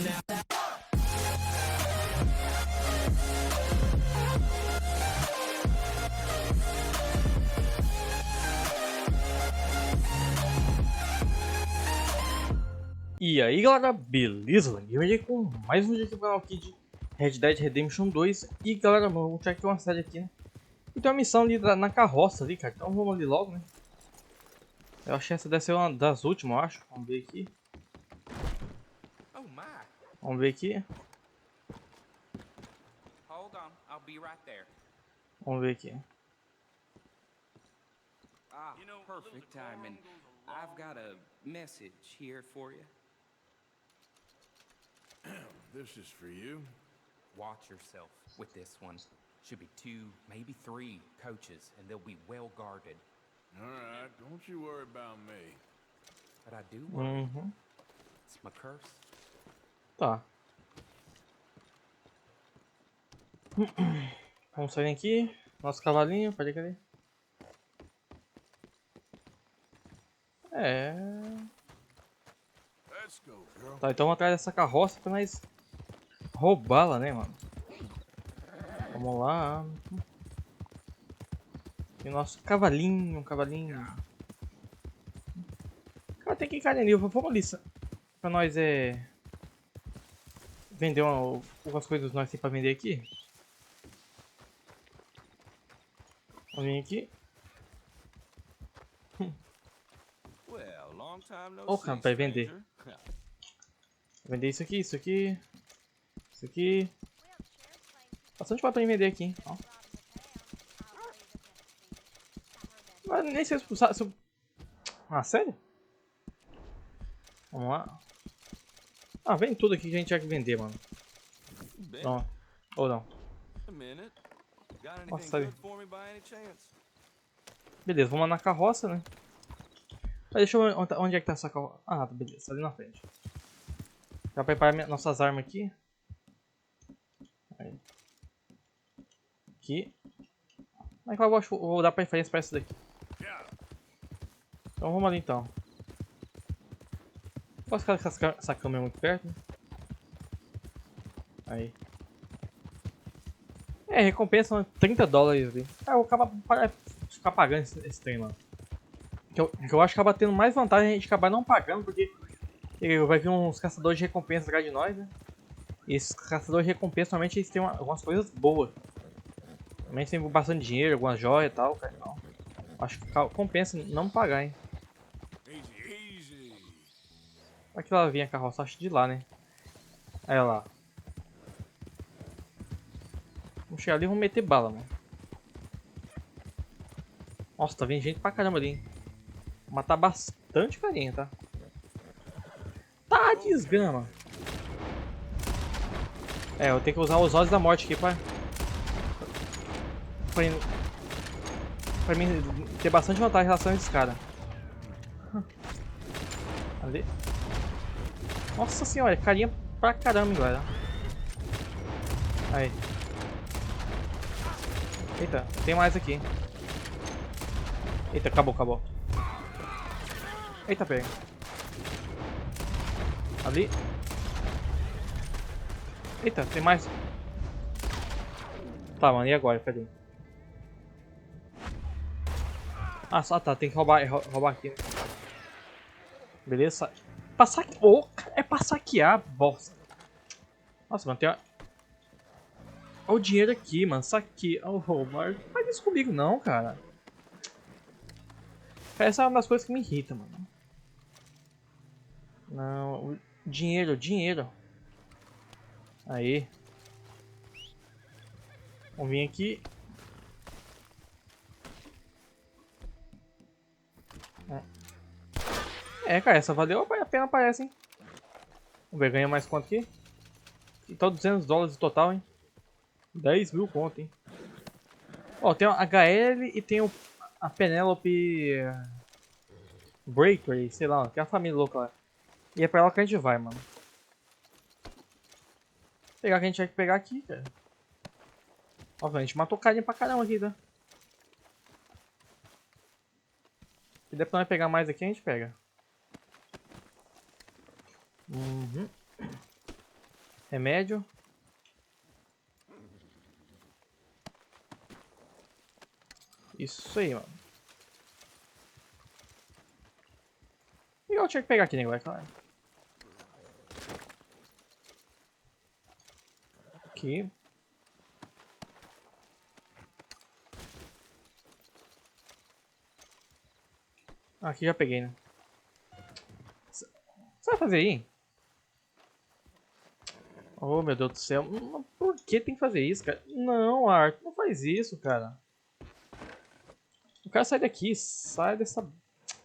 E aí galera, beleza? Eu venho com mais um vídeo aqui no canal aqui de Red Dead Redemption 2. E galera, vamos tirar aqui uma série aqui, né? E tem uma missão ali na carroça ali, cara. Então vamos ali logo, né? Eu achei essa deve ser uma das últimas, eu acho. Vamos ver aqui. Vamos ver aqui. Vamos ver aqui. Ah, perfect timing. I've got a message here for you. This is for you. Watch yourself with this one. Should be 2, maybe 3 coaches, and they'll be well guarded. All right, don't you worry about me. But I do worry. It's my curse. Tá. Vamos sair aqui. Nosso cavalinho, pode querer. Let's go, girl. Tá, então vamos atrás dessa carroça pra nós roubá-la, né, mano? Vamos lá. E o nosso cavalinho, Cara, tem que ir ali, vamos ali. Pra nós vender algumas coisas nós tem pra vender aqui. Vamos vir aqui. Ô, cara, vai vender. Vender isso aqui, isso aqui. Isso aqui. Bastante pra vender aqui, hein? Ó. Mas nem sei se eu... Ah, sério? Vamos lá. Ah, vem tudo aqui que a gente vai vender, mano. Não. Ou não. Nossa, ali. Beleza, vamos lá na carroça, né? Mas deixa eu ver onde é que tá essa carroça. Ah, beleza, ali na frente. Já preparar nossas armas aqui. Aí. Aqui. Mas eu acho que vou dar preferência pra essa daqui. Então vamos ali então. Posso ficar com essa câmera muito perto, né? Aí. Recompensa $30 ali. Eu vou acabar ficar pagando esse trem, mano. Que eu acho que acaba tendo mais vantagem a gente acabar não pagando, porque vai vir uns caçadores de recompensa atrás de nós, né? E esses caçadores de recompensa normalmente eles têm algumas coisas boas. Também tem bastante dinheiro, algumas joias e tal, cara. Então, acho que compensa não pagar, hein? Olha que lá vinha a carroça, acho de lá, né? Aí lá. Vamos chegar ali e vamos meter bala, mano. Nossa, tá vindo gente pra caramba ali, hein? Vou matar bastante carinha, tá? Tá, desgrama. Eu tenho que usar os olhos da morte aqui pra mim ter bastante vantagem em relação a esses caras. Ali. Nossa senhora, carinha pra caramba, galera. Aí. Eita, tem mais aqui. Eita, acabou. Eita, pega. Ali. Eita, tem mais. Tá, mano, e agora? Cadê? Ah, só tá, tem que roubar aqui, né? Beleza. Passar aqui. Oh, é pra saquear, bosta. Nossa, mano, tem uma... Olha o dinheiro aqui, mano. Saque. Oh, roubar. Não faz isso comigo, não, cara. Essa é uma das coisas que me irrita, mano. Não, dinheiro. Aí. Vamos vir aqui. Cara, essa valeu a pena, parece, hein? Vamos ver, ganha mais quanto aqui? Então $200 no total, hein? 10 mil conto, hein? Ó, tem o HL e tem a Penelope Breaker, sei lá, que é a família louca lá. E é pra ela que a gente vai, mano. Pegar o que a gente vai pegar aqui, cara. Ó, a gente matou carinha pra caramba aqui, tá? Se der pra nós pegar mais aqui, a gente pega. Remédio. Isso aí, mano. E eu tinha que pegar aqui, nego, é claro. Aqui. Aqui já peguei, né? Você vai fazer aí? Oh, meu Deus do céu. Por que tem que fazer isso, cara? Não, Arthur, não faz isso, cara. O cara sai daqui, sai dessa...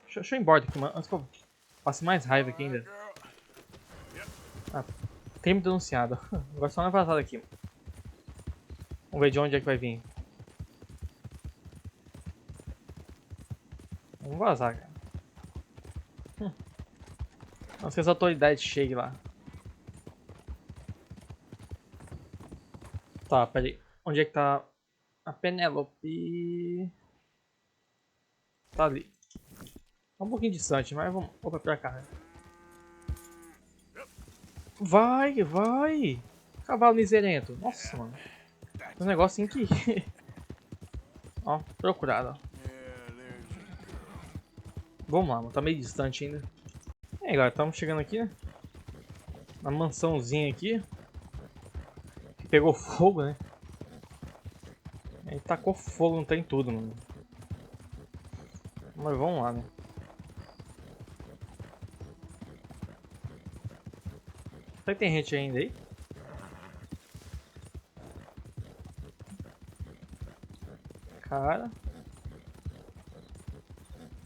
Deixa eu ir embora daqui, mano, antes que eu passe mais raiva aqui ainda. Ah, crime denunciado. Agora só uma vazada aqui. Vamos ver de onde é que vai vir. Vamos vazar, cara. Antes que as autoridades cheguem lá. Tá, peraí. Onde é que tá a Penélope? Tá ali. Tá um pouquinho distante, mas vamos. Opa, pra cá. Vai, vai! Cavalo miserento. Nossa, mano. Tem um negócio assim que... Ó, procurado, ó. Vamos lá, mano. Tá meio distante ainda. E aí, galera, estamos chegando aqui, né? Na mansãozinha aqui. Que pegou fogo, né? Aí tacou fogo, não tem tudo, mano. Mas vamos lá, né? Será que tem gente ainda aí? Cara.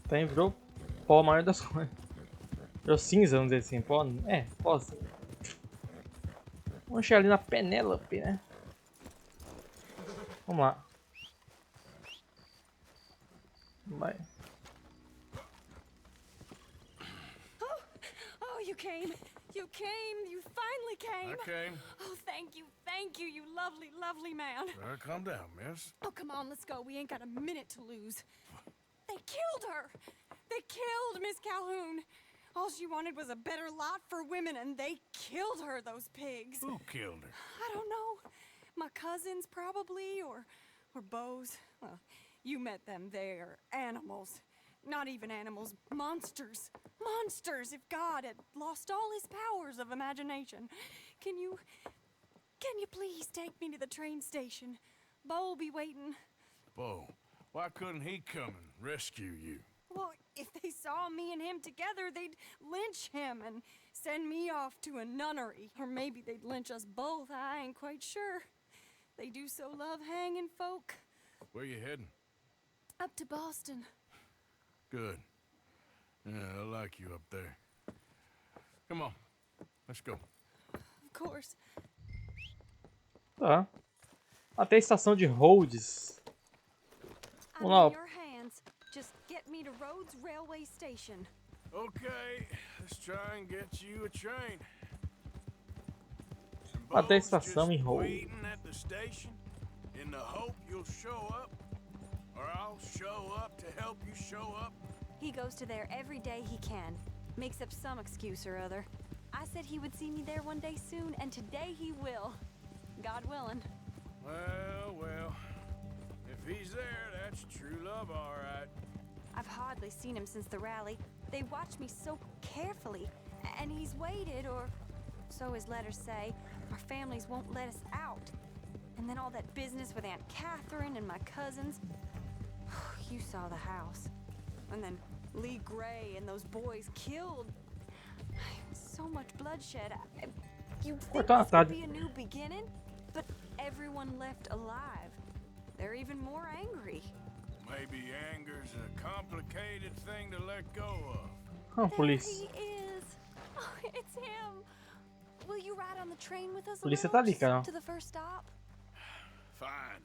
Tem, virou pó a maior das coisas. Virou cinza, vamos dizer assim. Pó, é, pó assim. Vamos chegar ali na Penélope, né? Vamos lá. Vai. Oh, you came. You came. You finally came. I came. Oh, thank you, you lovely, lovely man. Calm down, miss. Oh, come on, let's go. We ain't got a minute to lose. They killed her. They killed Miss Calhoun. All she wanted was a better lot for women, and they killed her, those pigs. Who killed her? I don't know. My cousins, probably, or Beau's. Well, you met them. They're animals. Not even animals. Monsters. Monsters, if God had lost all his powers of imagination. Can you please take me to the train station? Beau'll be waiting. Beau, why couldn't he come and rescue you? Well, if they saw me and him together, they'd lynch him and send me off to a nunnery. Or maybe they'd lynch us both, I ain't quite sure. They do so love hanging folk. Where you heading? Up to Boston. Good. Yeah, I like you up there. Come on, let's go. Of course. Tá. Até a estação de Rhodes. I'm Vamos lá. in your hands. Just get me to Rhodes Railway Station. Okay, let's try and get you a train. And Até a Beau's estação just em Rhodes. waiting at the station in the hope you'll show up, or I'll show up to help you show up. He goes to there every day he can. Makes up some excuse or other. I said he would see me there one day soon, and today he will. God willing. Well, if he's there, that's true love, all right. I've hardly seen him since the rally. They watch me so carefully, and he's waited, or so his letters say. Our families won't let us out. And then all that business with Aunt Catherine and my cousins. You saw the house. And then Lee Gray and those boys killed. So much bloodshed. You'd think this would be a new beginning, but everyone left alive. They're even more angry. Maybe anger's a complicated thing to let go of. Ah, There polícia. he is. Oh, it's him. Will you ride on the train with us a Polícia little, tá ali, just cara. to the first stop? Fine.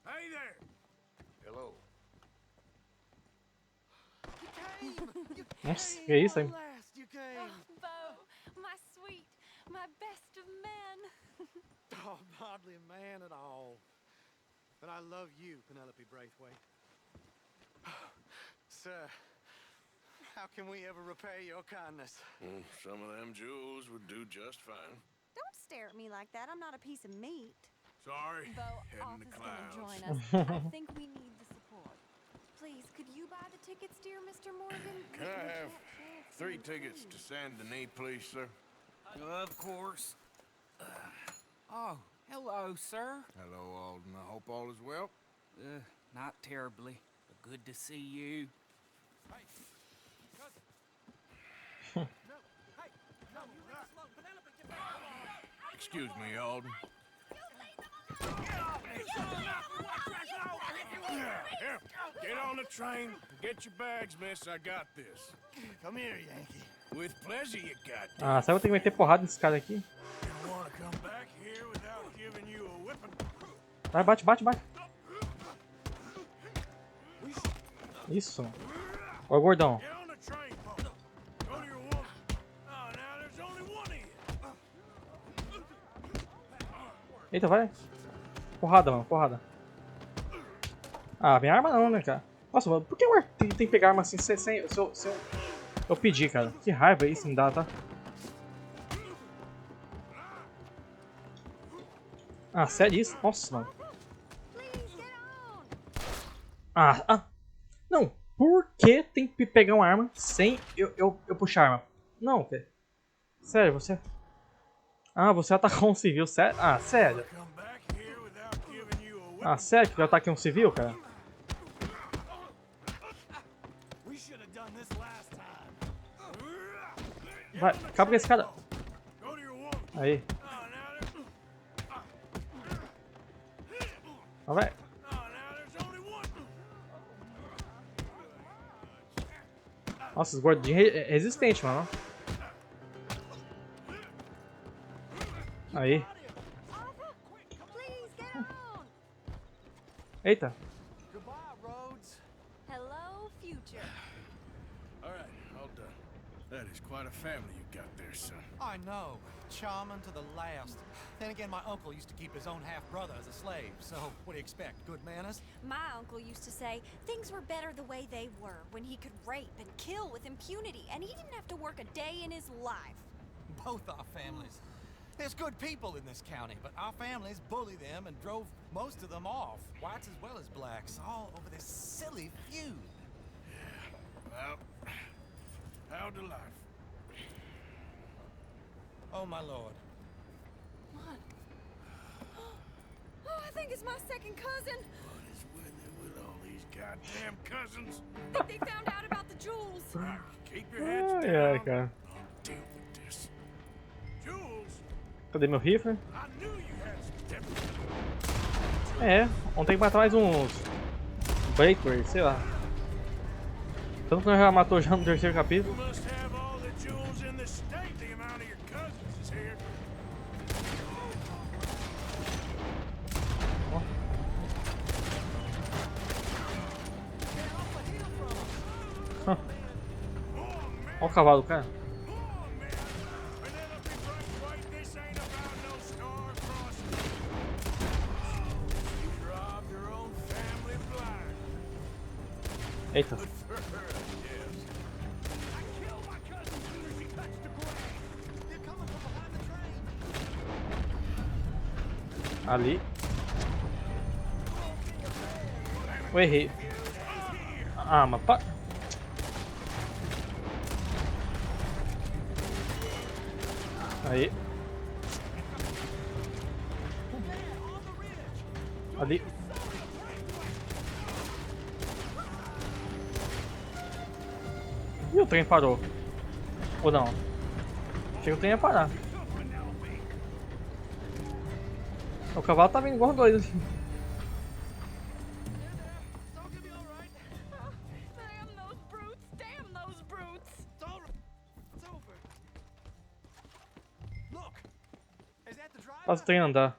Hey there! Hello. You came! You Nossa, came! que isso, At hein? last you came! Oh, Beau, my sweet, my best of men. Oh, I'm hardly a man at all. But I love you, Penelope Braithwaite. Sir, How can we ever repay your kindness? Some of them jewels would do just fine. Don't stare at me like that. I'm not a piece of meat. Sorry, Bo, heading to Arthur's gonna join clouds. us. I think we need the support. Please, could you buy the tickets, dear Mr. Morgan? Can I have 3 tickets to Saint Denis, please, sir? Of course. Oh, hello, sir. Hello, Alden. I hope all is well. Not terribly, but good to see you. Excuse me, Alden. Here, get on the train. Get your bags, miss. I got this. Come here, Yankee. With pleasure, you got. Ah, será que eu tenho que meter porrada nesse cara aqui? You wanna come back here without giving you a whipping? Vai, bate, bate, bate. Isso. Ó, gordão. Get on the train, Bo. Go to your woman. Oh, now there's only one of you. Eita, vai. Porrada, mano, porrada. Ah, minha arma não, né, cara? Nossa, mano, por que eu tem que pegar arma assim sem eu pedir, cara? Que raiva isso me dá, tá? Ah, sério isso? Nossa, mano. Ah. Não, por que tem que pegar uma arma sem eu puxar a arma? Não, cara. Sério, você... Ah, você atacou um civil, sério? Ah, sério? Come back here without giving you a whipping. Ah, sério que eu ataquei um civil, cara? We should have done this last time. Vai, acaba com esse cara. Go to your woman. Aí, Oh, now vai. there's only one. Nossa, os gordinhos resistentes, mano. Aí. Arthur, please get on. Eita. Goodbye, Rhodes. Hello, future. All right, all done. That is quite a family you got there, son. I know. Charming to the last. Then again, my uncle used to keep his own half-brother as a slave, so what do you expect? Good manners? My uncle used to say things were better the way they were, when he could rape and kill with impunity, and he didn't have to work a day in his life. Both our families. There's good people in this county, but our families bullied them and drove most of them off, whites as well as blacks, all over this silly feud. Well, how to life. Oh, my lord. What? Oh, I think it's my second cousin. What is with it with all these goddamn cousins? I think they found out about the jewels. Right, keep your heads Ai, down. ai, cara. I'll deal with this. Jules, Cadê meu rifle? I knew you had some temper. É, vamos ter que matar mais uns Breakers, sei lá. Tanto que nós já matou já no terceiro You capítulo. must have all the jewels in the state. The amount of your cousins is here. Olha o cavalo do cara. Oh, man. Penelope Bright, this ain't about no star-crossing. You robbed your own family blind. Eita. Good for her, yes. I killed my cousin as soon as he touched the ground. They're coming from behind the train. Ali. Eu errei. Ah, mas pa... Aí. Ali. E o trem parou. Ou não? Achei que o trem ia parar. O cavalo tá vindo igual doido. It's all gonna be all right. Damn those brutes! Damn those brutes! It's all right. It's over. Look. Is that the driver? Faz o trem andar.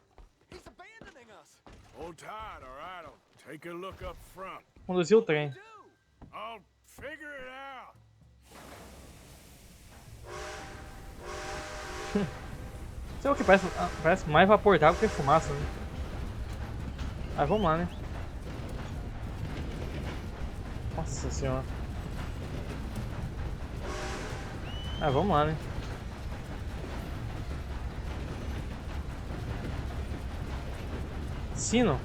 He's abandoning us. Hold tight, all right? I'll take a look up front. Conduzir o trem. Do. I'll figure it out. Sei o que parece, parece mais vapor d'água que fumaça, né? Aí vamos lá, né? Nossa senhora. Ah, vamos lá, né? Sino?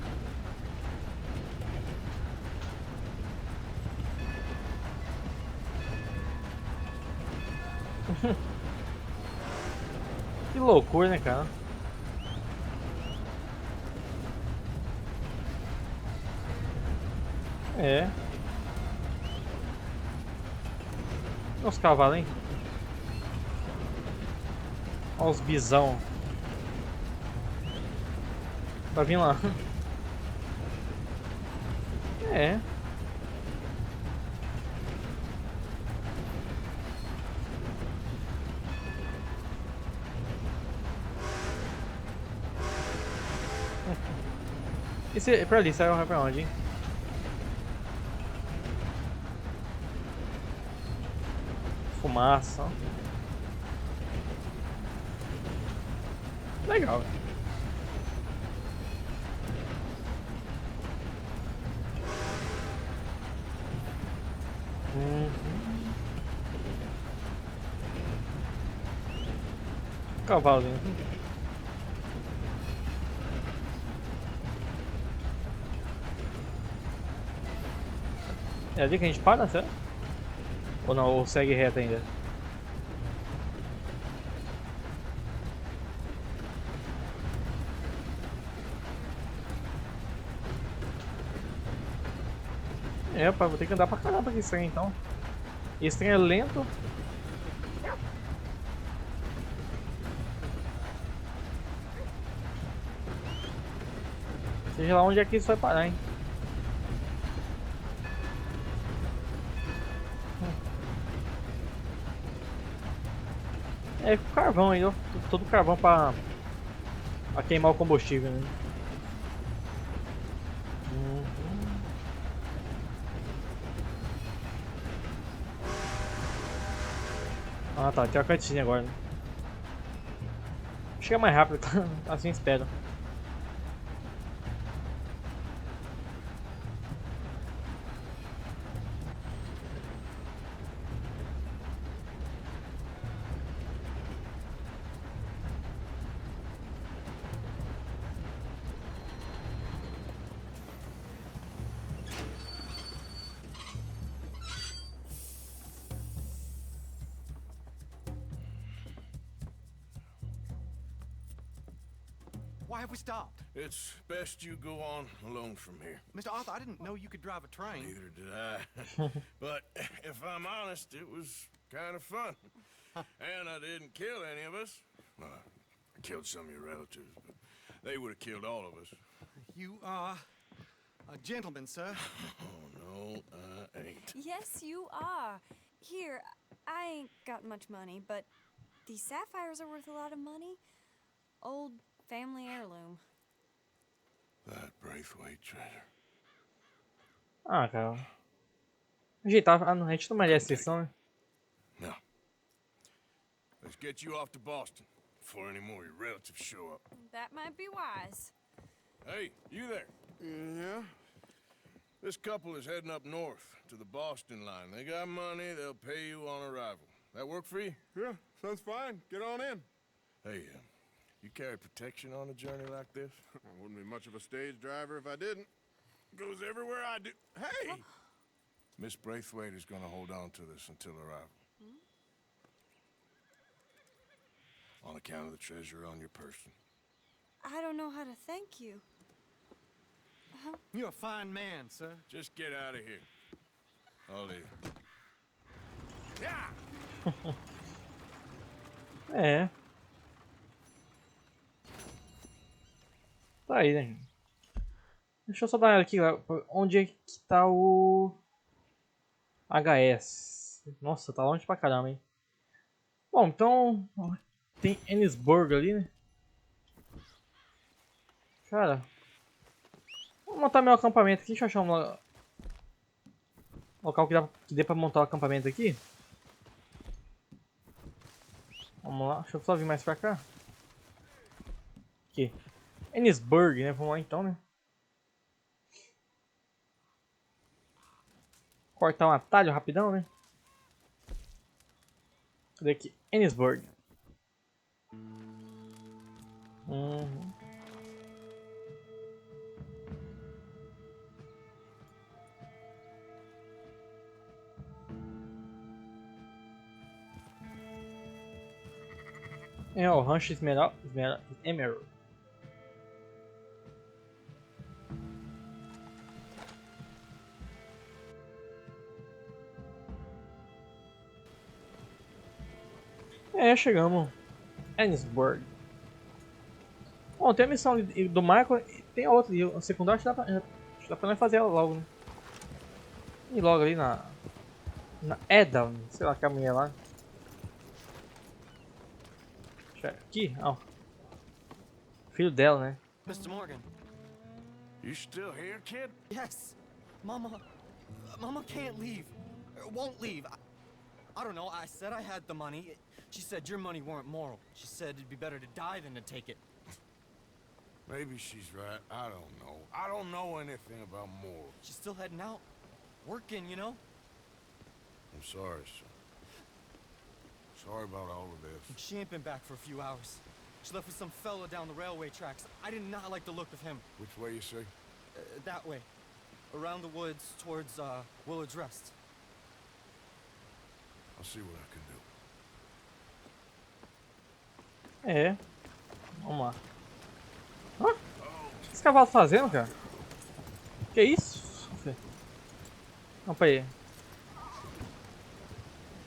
Que loucura, né, cara? É. Olha os cavalos, hein? Olha os bisão. Vai vir lá. É. Esse é pra ali, saiu pra onde, hein? Fumaça. Legal. Cavalinho. É ali que a gente para, certo? Ou não, ou segue reto ainda? É, pá, vou ter que andar pra caramba aqui esse trem então. Esse trem é lento. Seja lá onde é que isso vai parar, hein? É, com carvão aí, ó. Todo carvão pra queimar o combustível, né? Ah tá, tem uma cutscene agora, né? Chega mais rápido, assim espero. Why have we stopped? It's best you go on alone from here. Mr. Arthur, I didn't know you could drive a train. Neither did I. But if I'm honest, it was kind of fun. And I didn't kill any of us. Well, I killed some of your relatives, but they would have killed all of us. You are a gentleman, sir. Oh, no, I ain't. Yes, you are. Here, I ain't got much money, but these sapphires are worth a lot of money. Old family heirloom. That Braithwaite treasure. Ah, cara. Ajeitar. Ah, não, a gente não merece isso, não, né? No. Let's get you off to Boston before any more of your relatives show up. That might be wise. Hey, you there? Yeah? This couple is heading up north to the Boston line. They got money, they'll pay you on arrival. That work for you? Yeah, sounds fine. Get on in. Hey, you carry protection on a journey like this? I wouldn't be much of a stage driver if I didn't. Goes everywhere I do. Hey! Miss Braithwaite is gonna hold on to this until arrival. On account of the treasure on your person. I don't know how to thank you. You're a fine man, sir. Just get out of here. I'll leave. É. Tá aí, né? Deixa eu só dar uma olhada aqui, onde é que tá o HS. Nossa, tá longe pra caramba, hein? Bom, então tem Ennisburg ali, né? Cara, vou montar meu acampamento aqui. Deixa eu achar um local que dê pra montar o acampamento aqui. Vamos lá, deixa eu só vir mais pra cá. Aqui. Ennisburg, né? Vamos lá então, né? Cortar um atalho rapidão, né? Cadê aqui? Ennisburg. Uhum. É o Rancho Emerald. É, chegamos. Ennisburg. Bom, tem a missão do Michael e tem a outra. E a secundária acho que dá pra nós fazer ela logo, né? E logo ali na Eda, sei lá que é a mulher lá. Aqui, ó. Filho dela, né? Mr. Morgan. You still here, kid? Yes. Mama can't leave. Won't leave. I don't know. I said I had the money. She said your money weren't moral. She said it'd be better to die than to take it. Maybe she's right. I don't know. I don't know anything about morals. She's still heading out. Working, you know? I'm sorry, son. Sorry about all of this. She ain't been back for a few hours. She left with some fella down the railway tracks. I did not like the look of him. Which way you say? That way. Around the woods towards, Willard's Rest. I'll see what I can do. É. Vamos lá. Hã? O que esse cavalo tá fazendo, cara? Que isso? Não, peraí.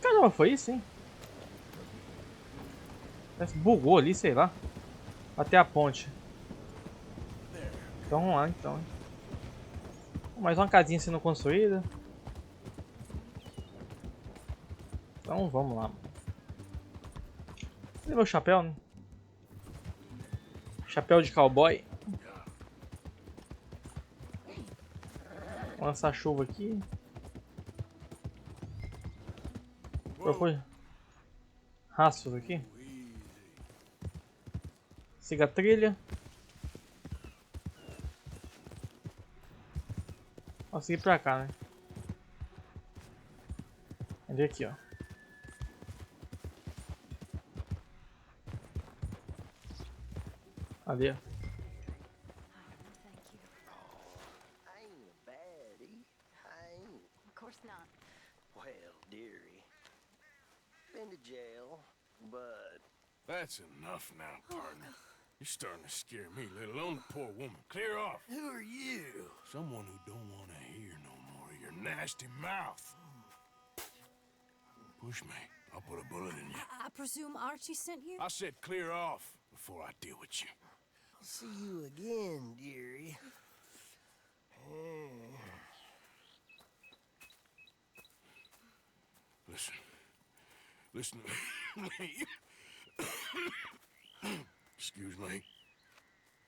Caramba, foi isso, hein? Parece que bugou ali, sei lá. Até a ponte. Então vamos lá, então. Mais uma casinha sendo construída. Então vamos lá. Cadê meu chapéu, né? Chapéu de cowboy. Vou lançar chuva aqui. Propôs rastros aqui. Siga a trilha. Vou seguir pra cá, né? Cadê aqui, ó? Cadê? Thank you. I ain't a baddie. I ain't. Of course not. Well, dearie. Been to jail, but That's enough now, partner. You're starting to scare me, let alone the poor woman. Clear off. who are you? Someone who don't want to hear no more of your nasty mouth. Push me. I'll put a bullet in you. I presume Archie sent you? I said clear off before I deal with you. See you again, dearie. Listen. Listen to me. Excuse me.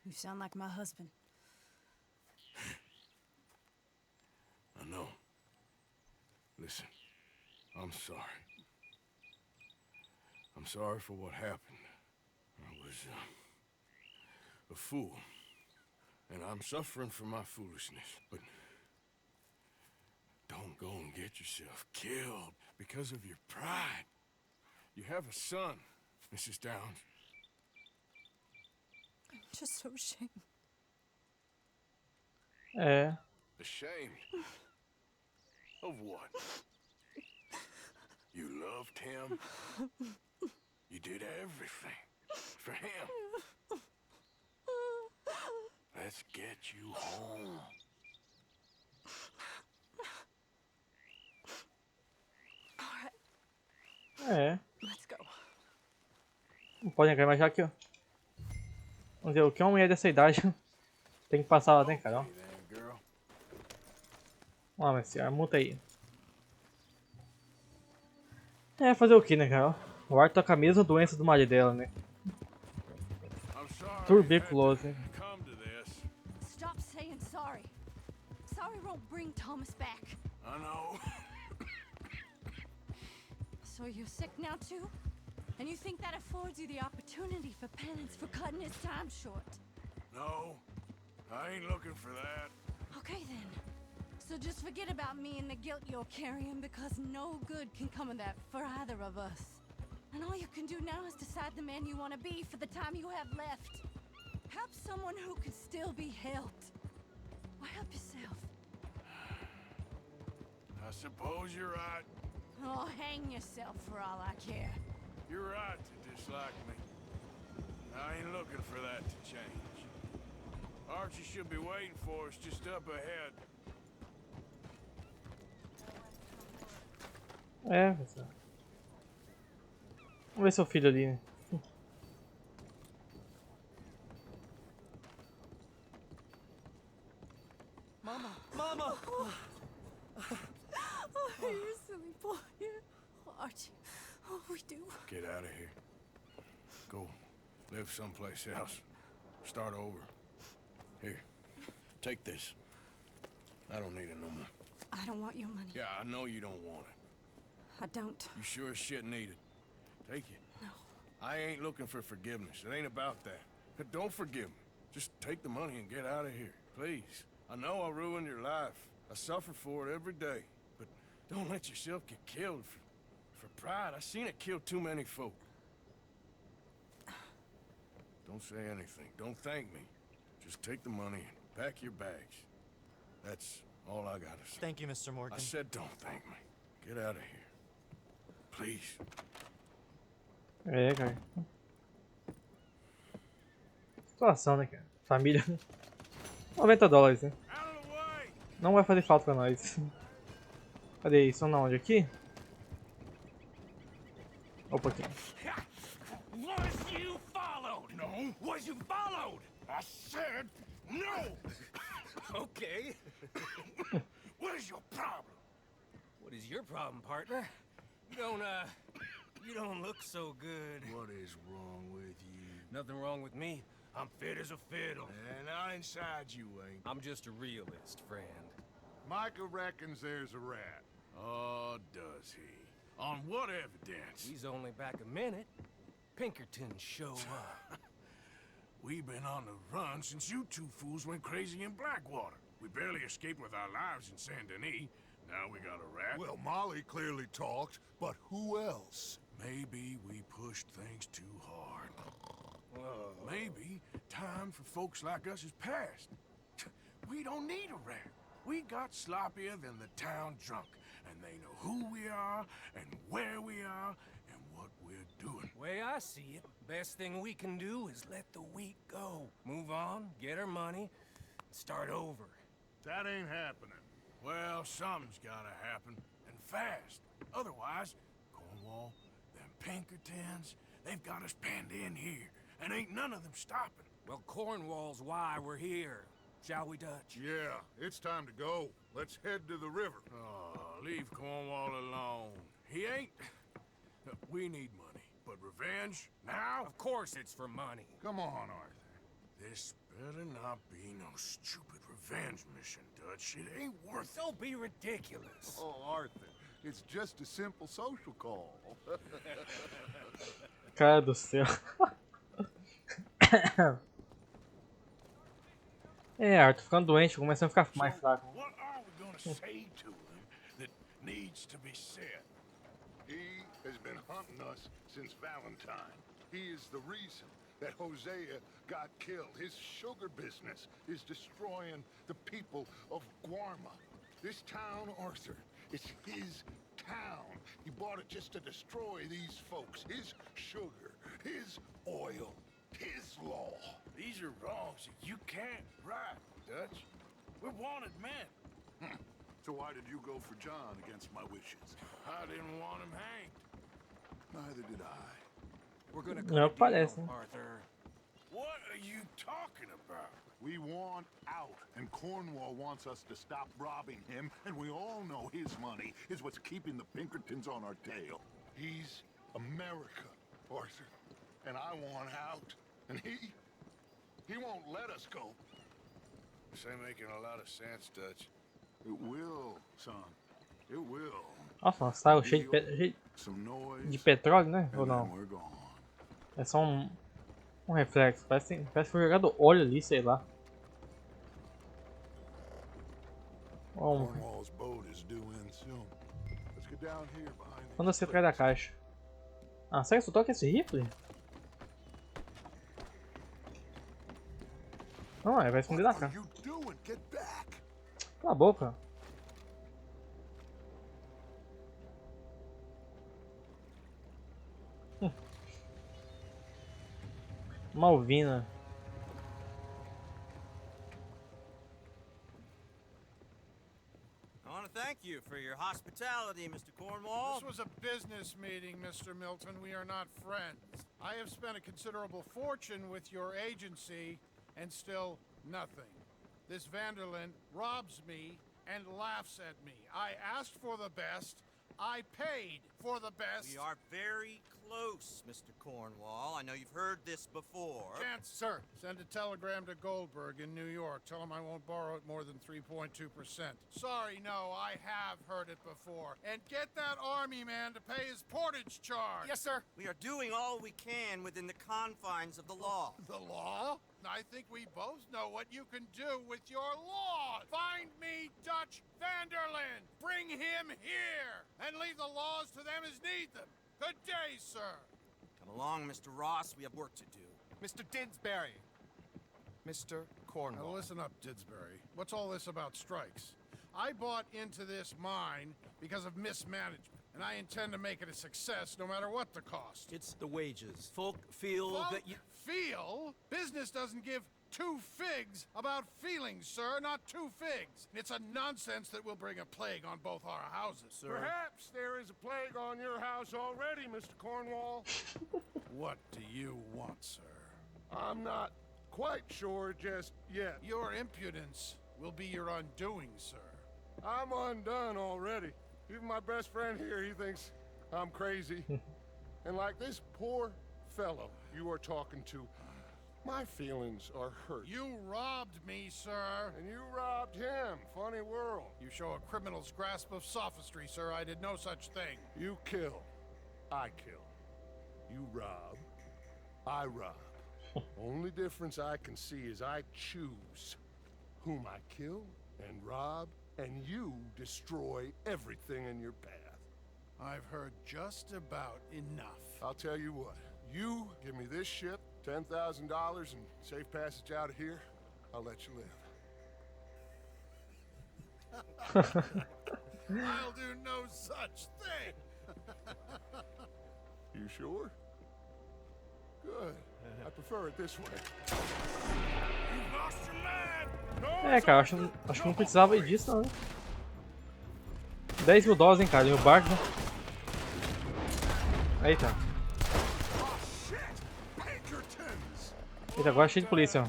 You sound like my husband. I know. Listen, I'm sorry. I'm sorry for what happened. I was a fool. And I'm suffering for my foolishness. But don't go and get yourself killed because of your pride. You have a son, Mrs. Downs. I'm just so ashamed. É. Ashamed? Of what? You loved him? You did everything for him. Let's get you home. É. Let's go. Não pode negar, mas já que, ó. Vamos ver, o que uma mulher dessa idade tem que passar lá, né, cara? Ó. Hey there, girl. Vamos lá, mas a multa aí. É, fazer o que, né, cara? O Arthur tá com a mesma doença do marido dela, né? I'm sorry. Tuberculose, you né? had to come to this. Stop saying sorry. Sorry won't bring Thomas back. I know. So you're sick now too? And you think that affords you the opportunity for penance for cutting his time short? No, I ain't looking for that. Okay then. So just forget about me and the guilt you're carrying because no good can come of that for either of us. And all you can do now is decide the man you want to be for the time you have left. Help someone who can still be helped. Or help yourself. I suppose you're right. Oh, hang yourself for all I care. You're right to dislike me. I ain't looking for that to change. Archie should be waiting for us just up ahead. É, pessoal. Vamos ver seu filho ali, né? Mama! Mama! Oh, you silly boy. Oh, Archie, oh, we do. Get out of here. Go live someplace else. Start over. Here, take this. I don't need it no more. I don't want your money. Yeah, I know you don't want it. I don't. You sure as shit need it. Take it. No. I ain't looking for forgiveness. It ain't about that. But don't forgive me. Just take the money and get out of here, please. I know I ruined your life. I suffer for it every day. But don't let yourself get killed for pride. I seen it kill too many folk. Don't say anything. Don't thank me. Just take the money and pack your bags. That's all I gotta say. Thank you, Mr. Morgan. I said don't thank me. Get out of here. Please. É, cara. Situação, né, cara? Família. $90, né? Out of the way! Não vai fazer falta pra nós. Cadê isso? Estão na onde? Aqui? Opa, aqui. Was you followed? No. Was you followed? I said no. Okay. What is your problem? What is your problem, partner? You don't look so good. What is wrong with you? Nothing wrong with me. I'm fit as a fiddle. And not inside you ain't. I'm just a realist, friend. Micah reckons there's a rat. Oh, does he? On what evidence? He's only back a minute. Pinkerton show up. We've been on the run since you two fools went crazy in Blackwater. We barely escaped with our lives in Saint Denis. Now we got a rat. Well, Molly clearly talked, but who else? Maybe we pushed things too hard. Maybe time for folks like us is past. We don't need a rat. We got sloppier than the town drunk, and they know who we are, and where we are, and what we're doing. Way I see it, best thing we can do is let the week go. Move on, get our money, start over. That ain't happening. Well, something's gotta happen, and fast. Otherwise, Cornwall, them Pinkertons, they've got us penned in here, and ain't none of them stopping. Well, Cornwall's why we're here. Shall we, Dutch? Yeah, it's time to go. Let's head to the river. Oh, leave Cornwall alone. He ain't... We need money, but revenge, now? Of course it's for money. Come on, Arthur. This better not be no stupid revenge mission, Dutch. It ain't worth it. Don't be ridiculous. Oh, Arthur, it's just a simple social call. Cara do céu. É, Arthur ficando doente, começando a ficar mais fraco. What are we gonna say to him that needs to be said? He has been hunting us since Valentine. He is the reason that Hosea got killed. His sugar business is destroying the people of Guarma. This town, Arthur, it's his town. He bought it just to destroy these folks. His sugar, his oil, his law. These are wrongs that you can't right, Dutch. We're wanted men. So why did you go for John against my wishes? I didn't want him hanged. Neither did I. We're gonna Não cut a deal, parece. Arthur. What are you talking about? We want out, and Cornwall wants us to stop robbing him, and we all know his money is what's keeping the Pinkertons on our tail. He's America, Arthur, and I want out, and he won't let us go. This ain't making a lot of sense, Dutch. It will, son. It will. Nossa, nossa, saiu cheio de Some noise, petróleo, né? Ou and then não? we're gone. É só um reflexo. Parece que foi jogado óleo ali, sei lá. Cornwall's boat is due in soon. Let's get down here behind Quando você atrás da caixa. Ah, será que só toca esse rifle? Não, vai esconder na What cara. are you doing? Get back! Cala a boca. Malvina. I want to thank you for your hospitality, Mr. Cornwall. This was a business meeting, Mr. Milton. We are not friends. I have spent a considerable fortune with your agency, and still nothing. This Vanderlyn robs me and laughs at me. I asked for the best. I paid for the best. We are very close, Mr. Cornwall. I know you've heard this before. Chance, sir, send a telegram to Goldberg in New York. Tell him I won't borrow it more than 3.2%. Sorry, no, I have heard it before. And get that army man to pay his portage charge. Yes, sir. We are doing all we can within the confines of the law. The law? I think we both know what you can do with your law. Find me Dutch Vanderlyn. Bring him here. And leave the laws to them as need them. Good day, sir. Come along, Mr. Ross. We have work to do. Mr. Didsbury. Mr. Cornwall. Now listen up, Didsbury. What's all this about strikes? I bought into this mine because of mismanagement, and I intend to make it a success no matter what the cost. It's the wages. Folk feel Folk that you... feel? Business doesn't give two figs about feelings, sir, not two figs. It's a nonsense that will bring a plague on both our houses, sir. Perhaps there is a plague on your house already, Mr. Cornwall. What do you want, sir? I'm not quite sure just yet. Your impudence will be your undoing, sir. I'm undone already. Even my best friend here, he thinks I'm crazy. And like this poor fellow you are talking to, my feelings are hurt. You robbed me, sir. And you robbed him. Funny world. You show a criminal's grasp of sophistry, sir. I did no such thing. You kill. I kill. You rob. I rob. Only difference I can see is I choose whom I kill and rob, and you destroy everything in your path. I've heard just about enough. I'll tell you what. You give me this ship, $10,000, and safe passage out of here, I'll let you live. I'll do no such thing. You sure? Good. I prefer it this way. You lost your man. É, cara, acho que não precisava disso, não. $10.000, hein, cara, e o barco. Eita. Eita, agora é cheio de polícia, ó.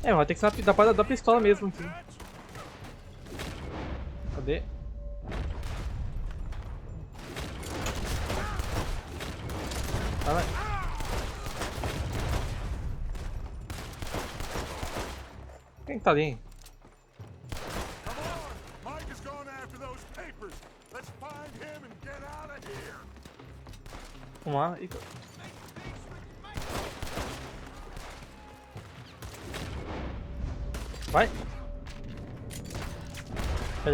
É, vai ter que ser da pistola mesmo. Aqui. Cadê? Vai. Quem tá ali? Mike is going after those papers. Let's find him and get out of here. Vamos lá. Eita. Vai.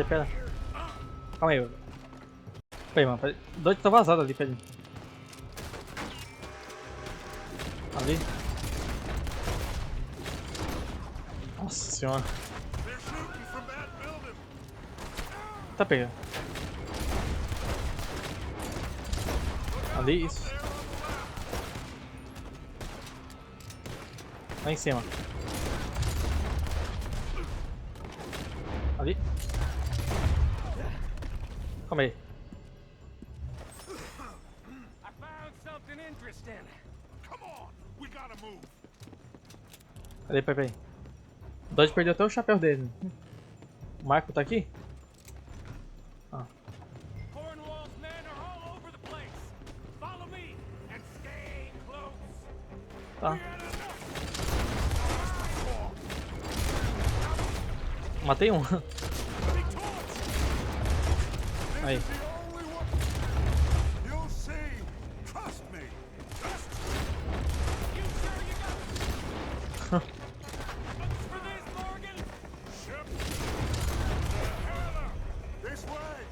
Pera. Calma aí. Peraí, mano. O Dodge tá vazado ali, peraí. Ali. Nossa senhora. Tá pegando. Ali, isso. Lá em cima. Ali. Calma aí. Cadê, peraí. O Dodge perdeu até o chapéu dele. O Marco tá aqui? Ah. Tá. Matei um. Aí.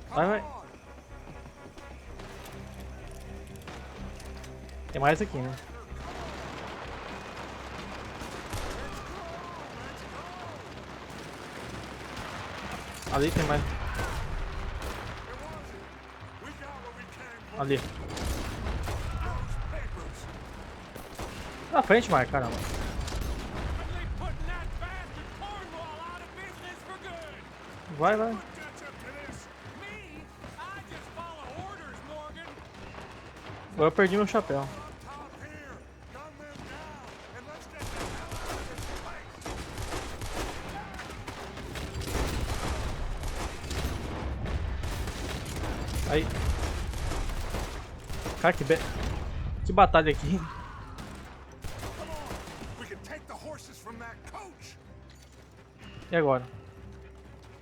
Vai. Tem mais aqui, né? Ali tem mais. Ali. Na frente, Mark, caramba. Vai, vai. Agora eu perdi meu chapéu. Aí. Cara, que batalha aqui. E agora?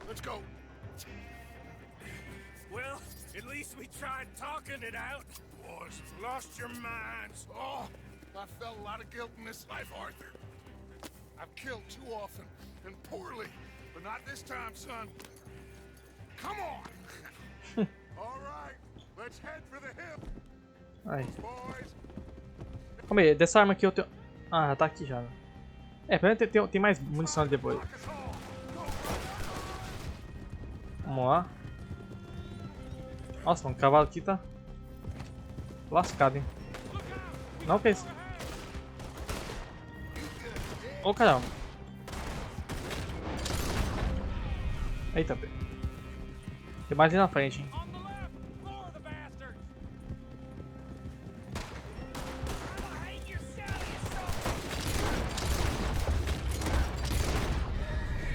Let's go. Well, at least we tried talking it out. Boys, lost your minds. Oh, I felt a lot of guilt in this life, Arthur. I've killed too often and poorly, but not this time, son. Come on. All right, let's head for the hip. Aí. Boys. Calma aí, dessa arma aqui eu tenho... Ah, tá aqui já. É, pera aí, tem mais munição ali depois. Vamos lá. Nossa, mano, o cavalo aqui tá... lascado, hein. Não, que é isso? Ô, caramba. Eita, tem mais ali na frente, hein.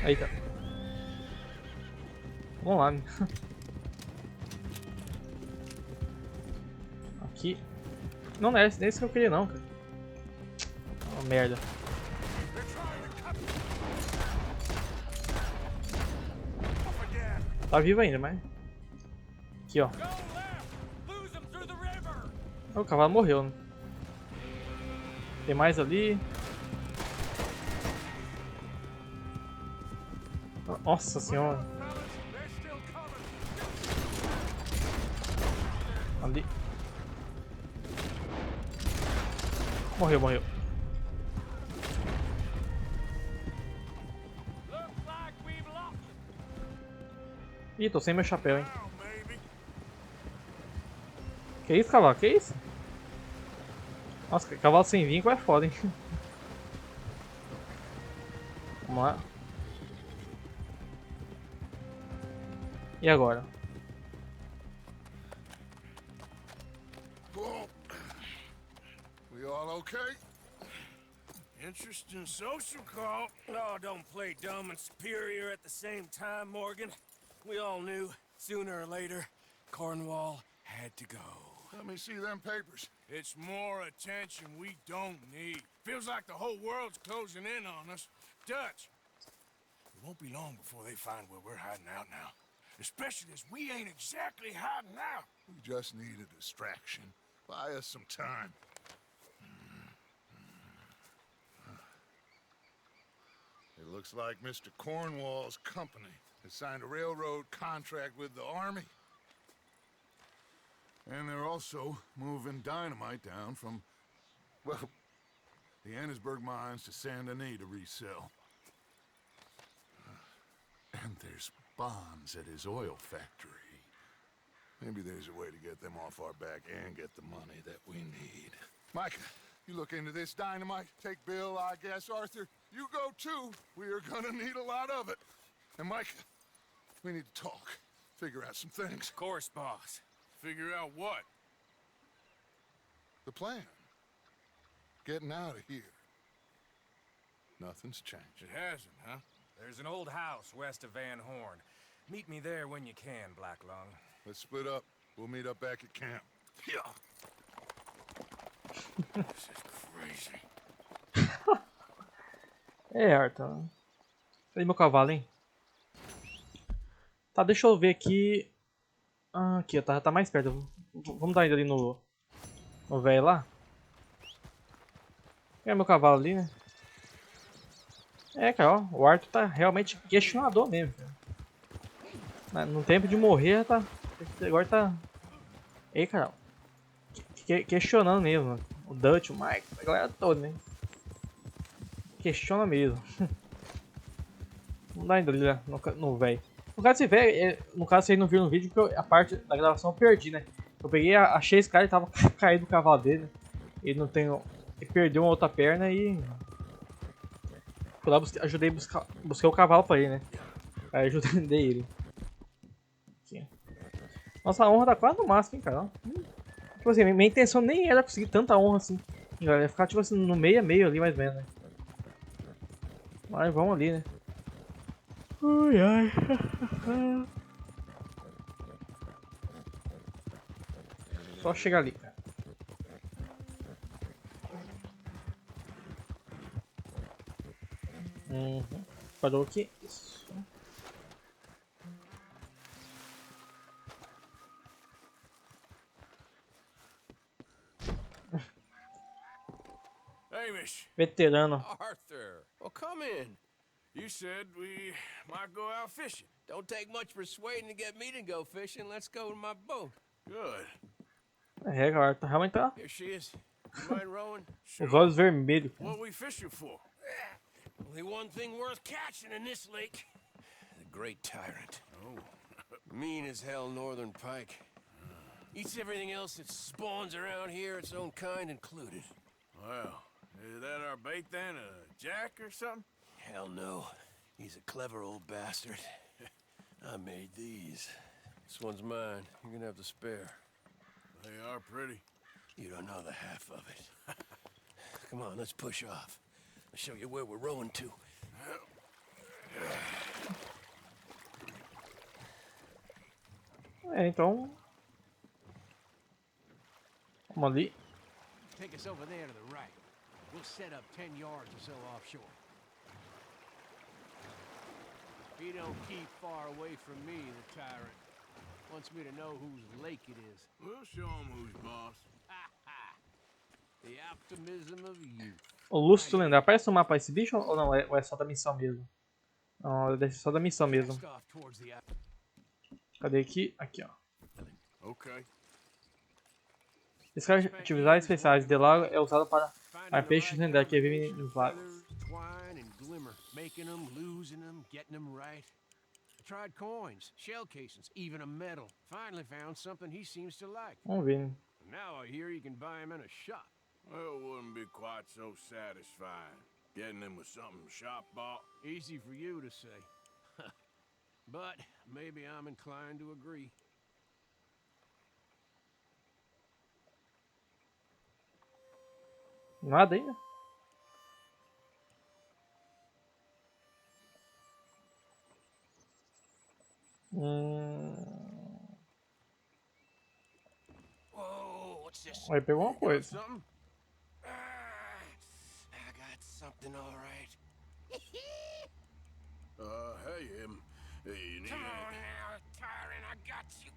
Eita. Vamos lá, né? Aqui. Não é esse que eu queria não, cara. Oh, merda. Tá vivo ainda, mas... Aqui, ó. O cavalo morreu, né? Tem mais ali. Nossa senhora. Ali. Morreu. Ih, tô sem meu chapéu, hein. Que isso, cavalo? Que isso? Nossa, cavalo sem vinco é foda, hein. Vamos lá. E agora? Well, we all okay? Interesting social call. Oh, don't play dumb and superior at the same time, Morgan. We all knew, sooner or later, Cornwall had to go. Let me see them papers. It's more attention we don't need. Feels like the whole world's closing in on us. Dutch, it won't be long before they find where we're hiding out now. Especially as we ain't exactly hiding out. We just need a distraction. Buy us some time. It looks like Mr. Cornwall's company has signed a railroad contract with the army. And they're also moving dynamite down from, well, the Annesburg mines to Saint Denis to resell. And there's bombs at his oil factory. Maybe there's a way to get them off our back and get the money that we need. Micah, you look into this dynamite. Take Bill, I guess. Arthur, you go too. We are gonna need a lot of it. And Micah, we need to talk. Figure out some things. Of course, boss. Figure out what? The plan. Getting out of here. Nothing's changed. It hasn't, huh? There's an old house west of Van Horn. Meet me there when you can, Black Lung. Let's split up. We'll meet up back at camp. Yeah. This is crazy. É, Arthur. Cadê meu cavalo, hein? Tá, deixa eu ver aqui. Ah, aqui, ó, tá mais perto. Vamos dar ainda ali no velho lá. É meu cavalo ali, né? É, cara, ó, o Arthur tá realmente questionador mesmo. Cara. No tempo de morrer, tá. Agora tá. Ei, cara. Questionando mesmo. o Dutch, o Mike, a galera toda, né? Questiona mesmo. Não dá ainda no velho. No caso, no caso, vocês não viram no vídeo, porque a parte da gravação eu perdi, né? Eu peguei, achei esse cara e tava caído do cavalo dele. Ele não tem. Ele perdeu uma outra perna e. Fui lá, ajudei a busquei o cavalo pra ele, né? Aí ajudei ele. Aqui. Nossa, a honra tá quase no máximo, hein, cara. Tipo assim, minha intenção nem era conseguir tanta honra assim. Galera, ia ficar tipo assim no meio a meio ali, mais ou menos, né? Mas vamos ali, né? Ai, ai. Só chegar ali, cara. Parou aqui. Isso. Hamish. Veterano. Arthur, well, come in. You said we might go out fishing. Don't take much persuading to get me to go fishing. Let's go to my boat. Good. É, galera, tá realmente tá. Here she is. You mind rowing? Os olhos vermelhos. What we fishing for? Only one thing worth catching in this lake. The great tyrant. Oh. Mean as hell northern pike. Eats everything else that spawns around here, its own kind included. Well, is that our bait then? A jack or something? Hell no. He's a clever old bastard. I made these. This one's mine. You're gonna have to spare. They are pretty. You don't know the half of it. Come on, let's push off. I'll show you where we're rowing to. É, então. Vamos ali. Take us over there to the right. We'll set up 10 yards or so offshore. He don't keep far away from me, the tyrant. Wants me to know whose lake it is. We'll show him who's boss. The optimism of youth. O Lúcio lembra. Aparece no mapa esse bicho ou não? Ou é só da missão mesmo? Não, é só da missão mesmo. Cadê aqui? Aqui, ó. Okay. Essas atividades especiais de lago é usado para peixes lendários que vivem nos lagos. Making them, losing them, getting them right. I tried coins, shell casings, even a medal. Finally found something he seems to like. Vamos ver, né? Now I hear you can buy him in a shop. Well, it wouldn't be quite so satisfying. Getting him with something shop bought. Easy for you to say. But maybe I'm inclined to agree. Nada ainda? Whoa, what's this? Aí pegou uma coisa. Something? I got something all right. Hey, you need Come it. on now, tyrant, I got you.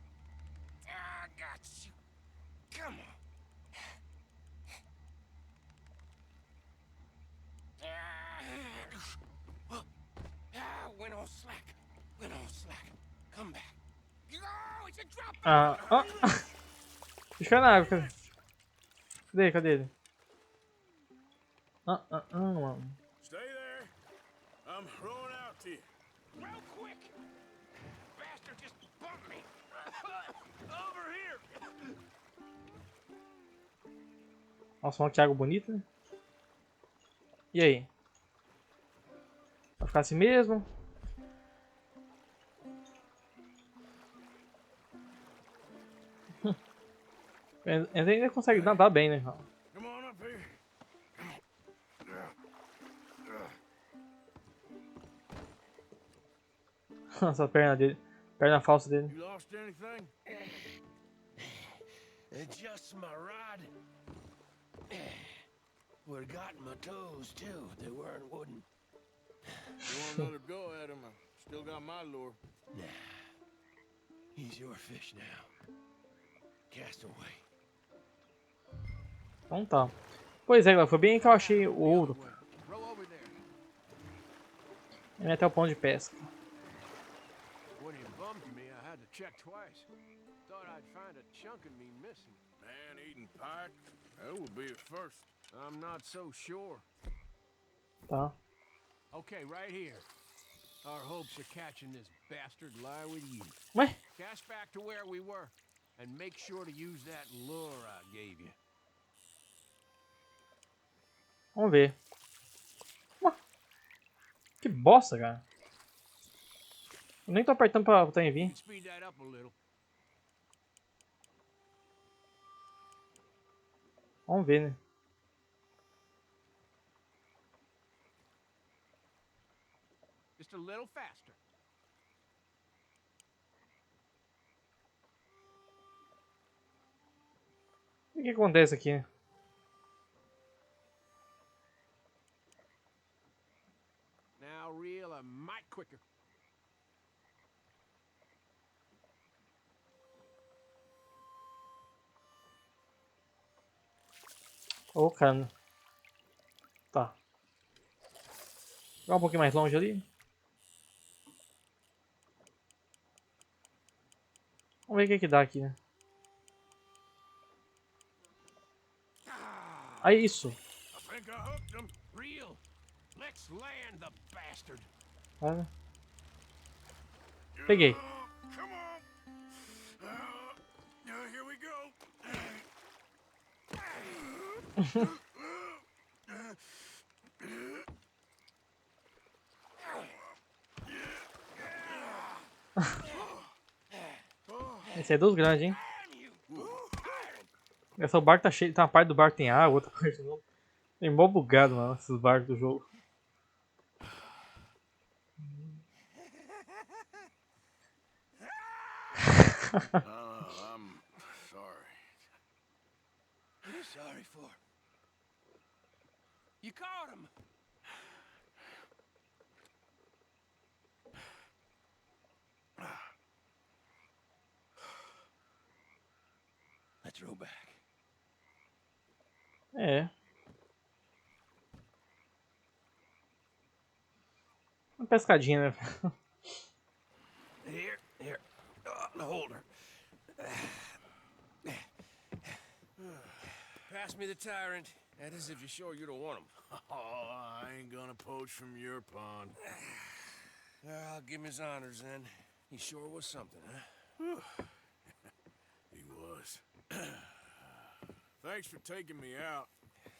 I got you. Come on. Went all slack. Went all slack. Come back. Oh, it's a drop. Fica na água, cadê? Cadê ele? Mano. Stay there. I'm throwing out to you. Real quick. Bastard just bumped me. Over here. Nossa, uma água bonita, né? E aí? Vai ficar assim mesmo? Ele ainda consegue nadar bem, né? Come on up here. Essa perna dele. Perna falsa dele. You lost anything? Just my rod. Would've gotten my toes too if they weren't wooden. You want another go at him? I still got my lure. Nah. He's your fish now. Cast away. Então tá. Pois é, galera. Foi bem aí que eu achei o ouro. Row over there. E até o ponto de pesca. When he bumped me, I had to check twice. Thought I'd find a chunk of me missing. Man-eating pike? That will be a first. I'm not so sure. Tá. Okay, right here. Our hopes of catching this bastard lie with you. Ué? Cash back to where we were, and make sure to use that lure I gave you. Vamos ver. Ué, que bosta, cara. Eu nem tô apertando pra botar em You vir. can speed that up a little. Vamos ver, né? Just a little faster. O que acontece aqui? Now reel a mite quicker. Ô, cara. Tá. Jogar um pouquinho mais longe ali. Vamos ver o que dá aqui, né? Ah, isso. I think I hooked him. Reel. Let's land the bastard. Ah, peguei. Come on. Here we go. Esse é dos grandes, hein? Esse barco tá cheio. Tem uma parte do barco que tem água, outra parte não. Tem mó bugado, mano, esses barcos do jogo. I'm sorry. What are you sorry for? You caught him. Let's row back. É. Uma pescadinha, né? Here. Hold her. Pass me the tyrant. That is if you're sure you don't want him. Oh, I ain't gonna poach from your pond. I'll give him his honors then. He sure was something, huh? He was. Thanks for taking me out.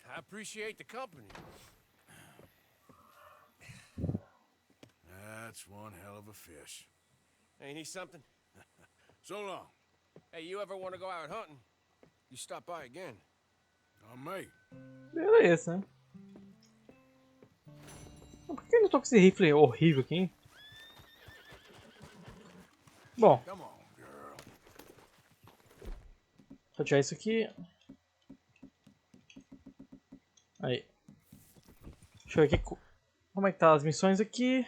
I appreciate the company. That's one hell of a fish. Ain't he something? So long. Hey, you ever want to go out hunting? You stop by again. I may. Beleza. Por que eu não tô com esse rifle horrível aqui, hein? Bom, Come on, girl. vou tirar isso aqui. Aí. Deixa eu ver aqui como é que tá as missões aqui.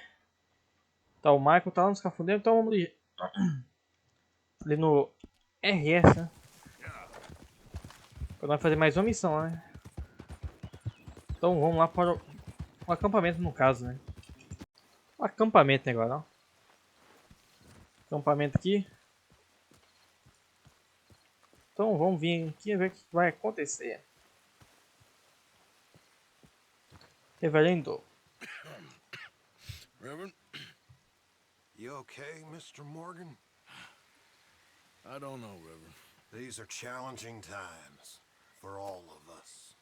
Tá, o Michael tá lá nos cafundeiros, então vamos ali no RS, né? Pra nós fazer mais uma missão, né? Então vamos lá para o acampamento, no caso, né? O acampamento agora, ó. Acampamento aqui. Então vamos vir aqui e ver o que vai acontecer. Reverendo. Reverend? You okay, Mr. Morgan? I don't know, Reverend. These are challenging times for all of us.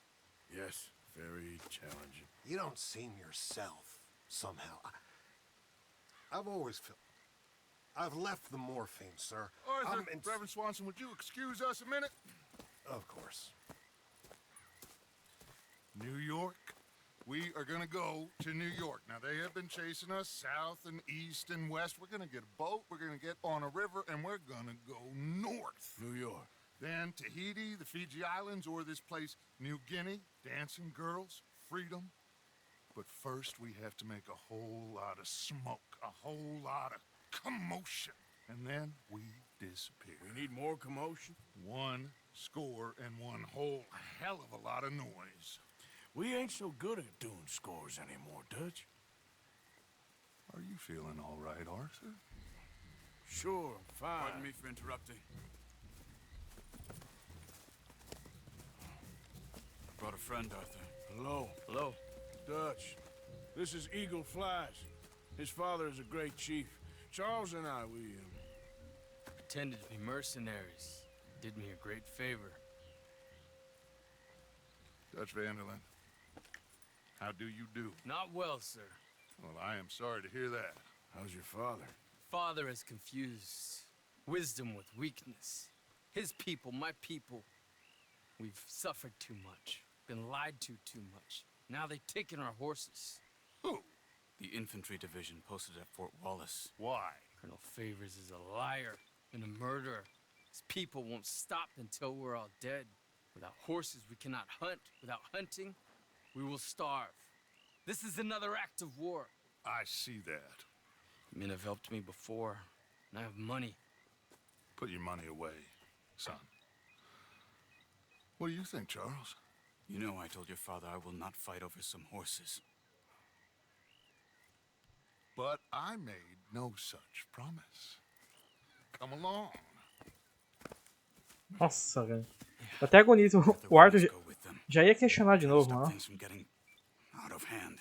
Yes, very challenging. You don't seem yourself, somehow. I've always felt... I've left the morphine, sir. Arthur, Reverend Swanson, would you excuse us a minute? Of course. New York? We are gonna go to New York. Now, they have been chasing us south and east and west. We're gonna get a boat, we're gonna get on a river, and we're gonna go north. New York. Then Tahiti, the Fiji Islands, or this place, New Guinea, dancing girls, freedom. But first, we have to make a whole lot of smoke, a whole lot of commotion. And then we disappear. We need more commotion? 1 score and 1 whole hell of a lot of noise. We ain't so good at doing scores anymore, Dutch. Are you feeling all right, Arthur? Sure, fine. Pardon me for interrupting. a friend, Arthur. Hello. Hello. Dutch. This is Eagle Flash. His father is a great chief. Charles and I, we pretended to be mercenaries. Did me a great favor. Dutch Vanderlyn, how do you do? Not well, sir. Well, I am sorry to hear that. How's your father? Father has confused wisdom with weakness. His people, my people. We've suffered too much. Been lied to too much. Now they've taken our horses. Who? The infantry division posted at Fort Wallace. Why? Colonel Favors is a liar and a murderer. His people won't stop until we're all dead. Without horses, we cannot hunt. Without hunting, we will starve. This is another act of war. I see that. Men have helped me before, and I have money. Put your money away, son. What do you think, Charles? You know I told your father I will not fight over some horses. But I made no such promise. Come along. Nossa, velho. Até agonizo. O Arthur já ia questionar de novo, mano. Things from getting out of hand.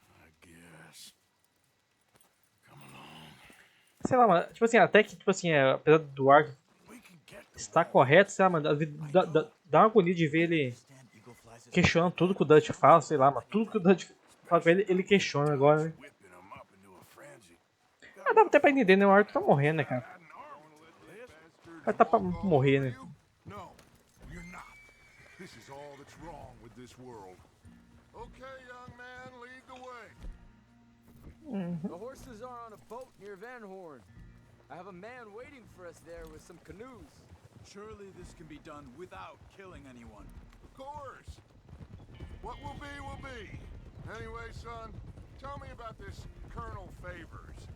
I guess. Come along. Sei lá, mano. Tipo assim, até que, tipo assim, apesar do Arthur estar correto, sei lá, mano. Dá uma agonia de ver ele questionando tudo que o Dutch fala, sei lá, mano. Tudo que o Dutch fala pra ele, ele questiona agora, né? Ah, dá até pra entender, né? O Arthur tá morrendo, né, cara? O cara tá pra morrer, né? No, you're not. This is all that's wrong with this world. Okay, young man, lead the way. The horses are on a boat near Van Horn. I have a man waiting for us there with some canoes. Surely this can be done without killing anyone. Of course. What will be. Anyway, son, tell me about this Colonel Favors.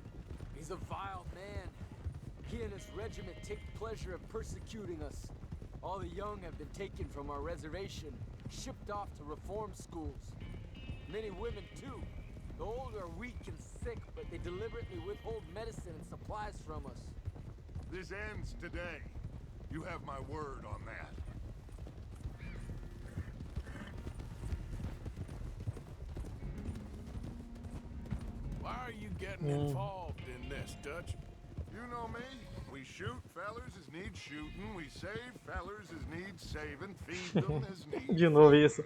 He's a vile man. He and his regiment take pleasure in persecuting us. All the young have been taken from our reservation, shipped off to reform schools. Many women, too. The old are weak and sick, but they deliberately withhold medicine and supplies from us. This ends today. You have my word on that. Why are you getting involved in this, Dutch? You know me. We shoot fellers as need shooting. We save fellers as need saving. Feed them as need. De novo isso.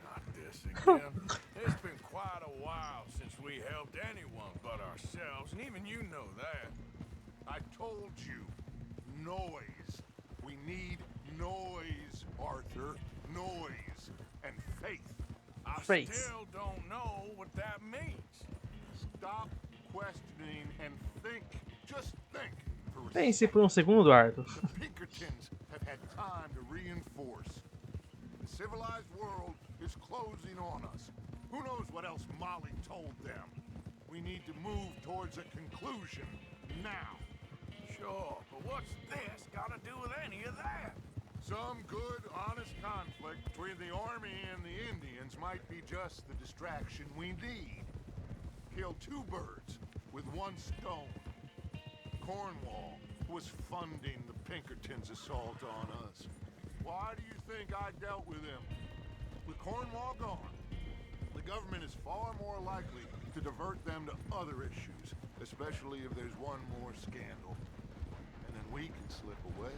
Not this again. It's been quite a while since we helped anyone but ourselves, and even you know that. I told you. Noise. We need noise, Arthur. Noise. And faith. I Faith. still don't know what that means. Stop questioning and think. Just think. Pense por segundo, Arthur. The Pinkertons have had time to reinforce. The civilized world is closing on us. Who knows what else Molly told them? We need to move towards a conclusion now. Sure, but what's this got to do with any of that? Some good, honest conflict between the army and the Indians might be just the distraction we need. Kill two birds with one stone. Cornwall was funding the Pinkertons' assault on us. Why do you think I dealt with him? With Cornwall gone, the government is far more likely to divert them to other issues, especially if there's one more scandal. And then we can slip away.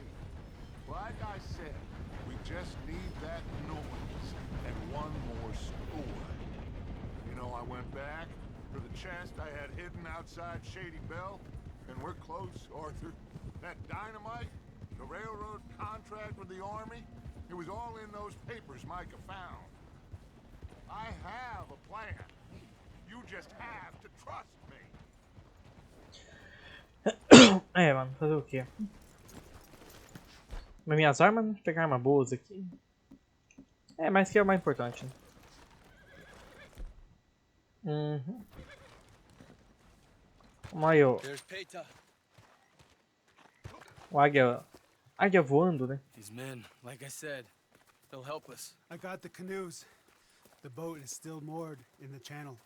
Like I said, we just need that noise and one more score. You know, I went back for the chest I had hidden outside Shady Bell, and we're close, Arthur. That dynamite, the railroad contract with the army, it was all in those papers Micah found. I have a plan. You just have to trust me. É, mano, fazer o quê? Mas minhas armas, deixa eu pegar armas boas aqui. É, mas que é o mais importante. Uhum. Vamos aí, ó. O águia voando, né? These men, like I said, they'll help us. I got the canoes. The boat is still moored in the channel.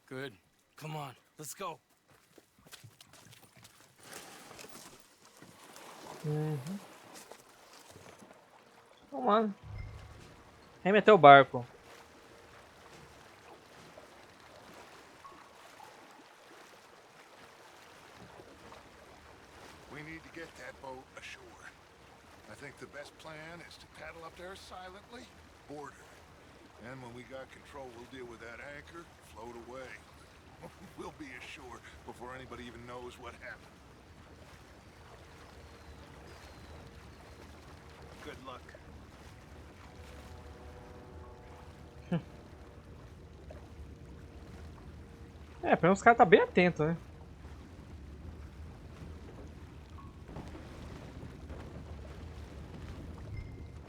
Good. Come on, let's go. Uhum. Vamos lá. Remeter o barco. We need to get that boat ashore. I think the best plan is to paddle up there silently, board her. And when we got control, we'll deal with that anchor, float away. We'll be ashore before anybody even knows what happened. Good luck. É, pelo menos os caras tá bem atento, né?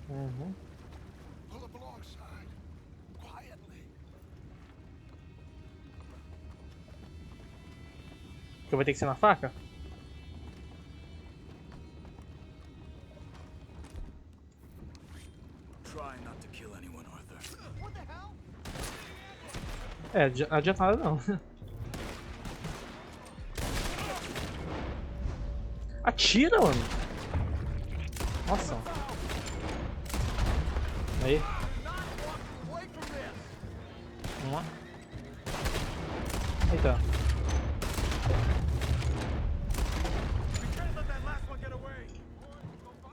Uhum. Pull up alongside, quietly. Que eu vou ter que ser na faca? Try not to kill anyone, Arthur. What the hell? É, não adianta nada não. Atira, mano. Nossa. Aí. Vamos lá. Eita.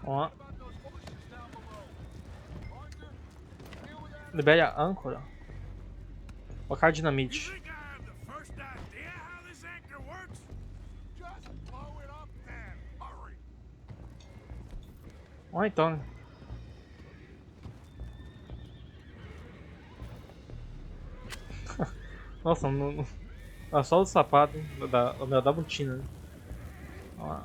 Vamos lá. Libere a âncora. Colocar dinamite. Ó, então, né? Nossa, não, só o sapato, hein? O meu da botina, né? Ó lá.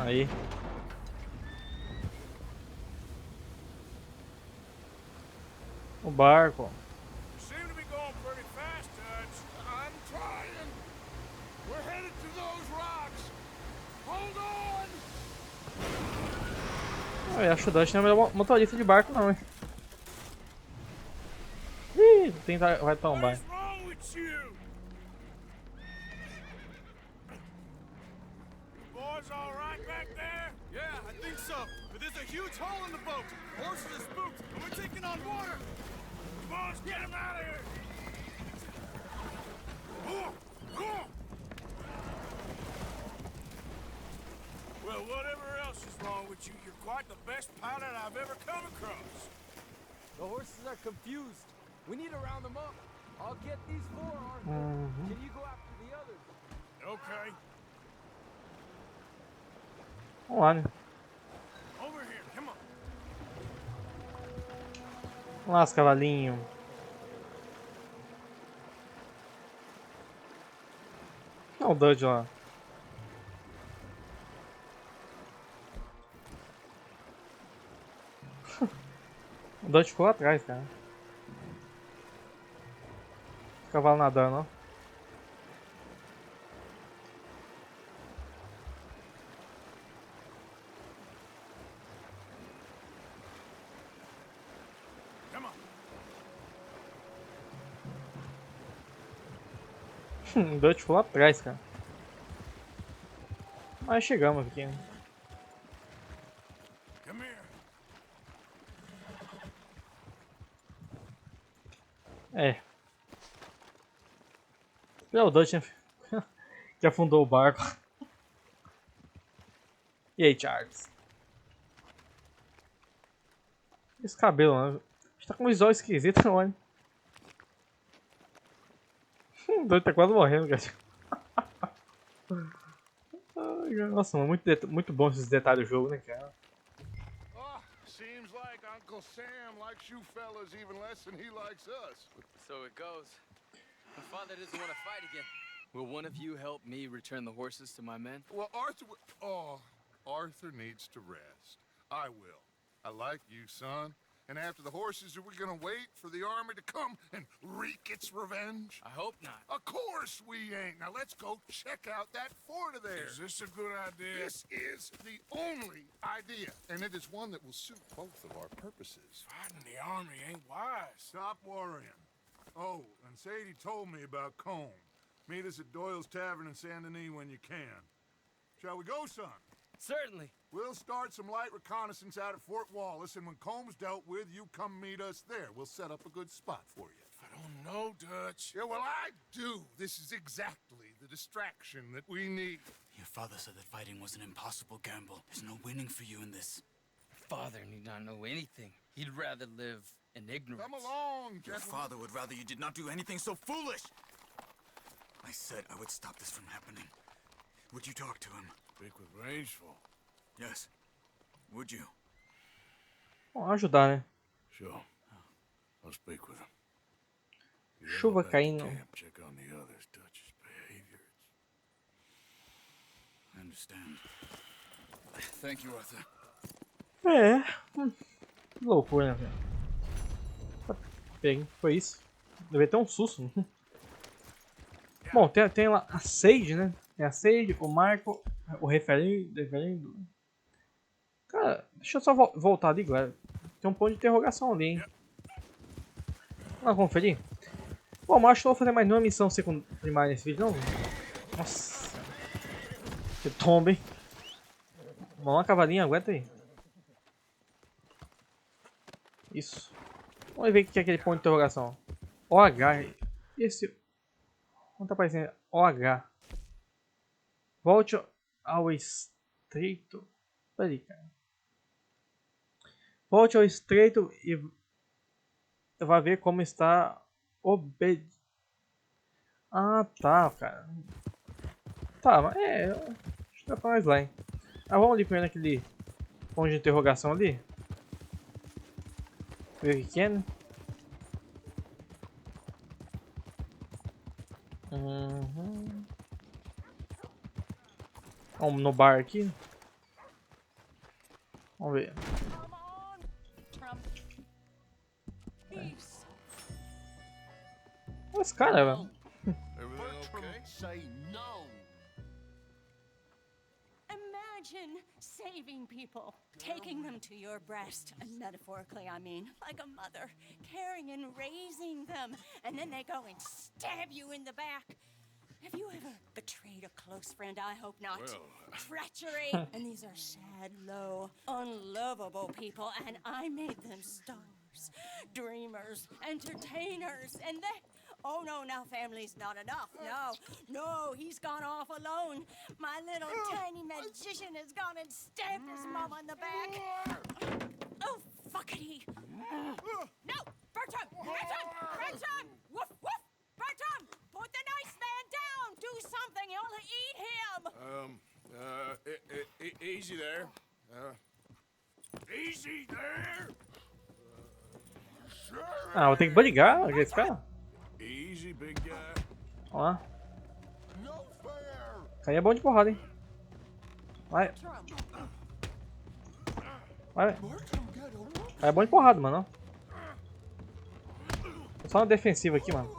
Aí. O barco. Seem to be going pretty fast, Dutch. I'm trying. We're headed to those rocks. Hold on. Eu acho que o Dutch não é o melhor motorista de barco, não, hein? Ih, vai tombar. What's wrong with you? Boys all right back there? Yeah, I think so. But there's a huge hole in the boat. Horses are spooked, and we're taking on water. Come on, let's get him out of here. Well, whatever else is wrong with you, you're quite the best pilot I've ever come across. The horses are confused. We need to round them up. I'll get these four, Arthur. Can you go after the others? Okay. Vamos lá, né? Over here, come on. Vamos lá, os cavalinhos. Olha o Dutch lá. O Dutch ficou lá atrás, cara. O cavalo nadando, ó. O Dutch ficou lá atrás, cara. Mas chegamos aqui, né? Come here. É. É o Dutch, né? Que afundou o barco. E aí, Charles? Esse cabelo, né? A gente tá com um visual esquisito, não, olha. O Dutch tá quase morrendo, cara. Ai, nossa, mano, muito bom esses detalhes do jogo, né, cara? Oh, seems like Uncle Sam likes you fellas even less than he likes us. So it goes. My father doesn't want to fight again. Will one of you help me return the horses to my men? Well, Arthur needs to rest. I will. I like you, son. And after the horses, are we gonna wait for the army to come and wreak its revenge? I hope not. Of course we ain't. Now let's go check out that fort of theirs. Is this a good idea? This is the only idea, and it is one that will suit both of our purposes. Fighting the army ain't wise. Stop worrying. Oh, and Sadie told me about Combe. Meet us at Doyle's Tavern in Saint Denis when you can. Shall we go, son? Certainly. We'll start some light reconnaissance out at Fort Wallace, and when Combs dealt with, you come meet us there. We'll set up a good spot for you. I don't know, Dutch. Yeah, well, I do. This is exactly the distraction that we need. Your father said that fighting was an impossible gamble. There's no winning for you in this. Father need not know anything. He'd rather live in ignorance. Come along, Your gentlemen. father would rather you did not do anything so foolish. I said I would stop this from happening. Would you talk to him? Speak with Rangeful. Yes. Would you? Bom, ajudar, né? Sure. I'll speak with him. You Chuva go back to caindo. camp, check on the others, Dutch's behavior. I understand. Thank you, Arthur. É. Que loucura, né, velho? Peguei. Foi isso. Deve ter um susto. Bom, tem lá a Sage, né? Tem a Sage, o Marco, o referendo. Cara, deixa eu só voltar ali agora. Tem um ponto de interrogação ali, hein? Vamos lá conferir. Bom, mas acho que não vou fazer mais nenhuma missão primária nesse vídeo, não. Nossa. Que tomba, hein? Vamos lá, cavalinho, aguenta aí. Isso. Vamos ver o que é aquele ponto de interrogação. OH. Esse. Não tá aparecendo. OH. Volte ao estreito. Peraí, cara. Volte ao estreito e vai ver como está Ah, tá, cara. Tá, mas acho que dá pra nós lá, hein. Ah, vamos ali primeiro naquele ponto de interrogação ali. Ver o que é, né? Vamos no bar aqui. Vamos ver. Esse cara, velho. Say no. Imagine saving people, taking them to your breast, and metaphorically I mean, like a mother, caring and raising them, and then they go and stab you in the back. Have you ever betrayed a close friend? I hope not. Well, Treachery! And these are sad, low, unlovable people, and I made them stars, dreamers, entertainers, and they... Oh, no, now family's not enough. No, he's gone off alone. My little tiny magician has gone and stabbed his mama in the back. Oh, fuckity. No, Bertram! Woof, woof! Bertram, put the nice man down. Do something, you'll eat him. Easy there. Easy there. Ah, vou ter que bodyguard esse cara. Easy, big guy. Ó lá. Aí é bom de porrada, hein. Vai. Vai. Aí é bom de porrada, mano. Tô só na defensiva aqui, mano.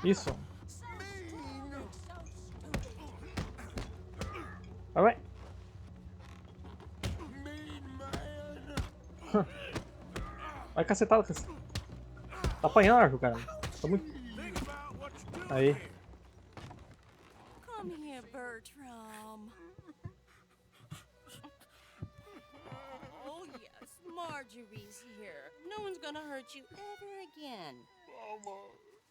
Isso. Vai. Vai cacetada, caceta. Tá apanhando, Arthur, cara. Tá muito... Aí. Come here, Bertram. Oh, yes, Marjorie's here. No one's gonna hurt you ever again. Mama,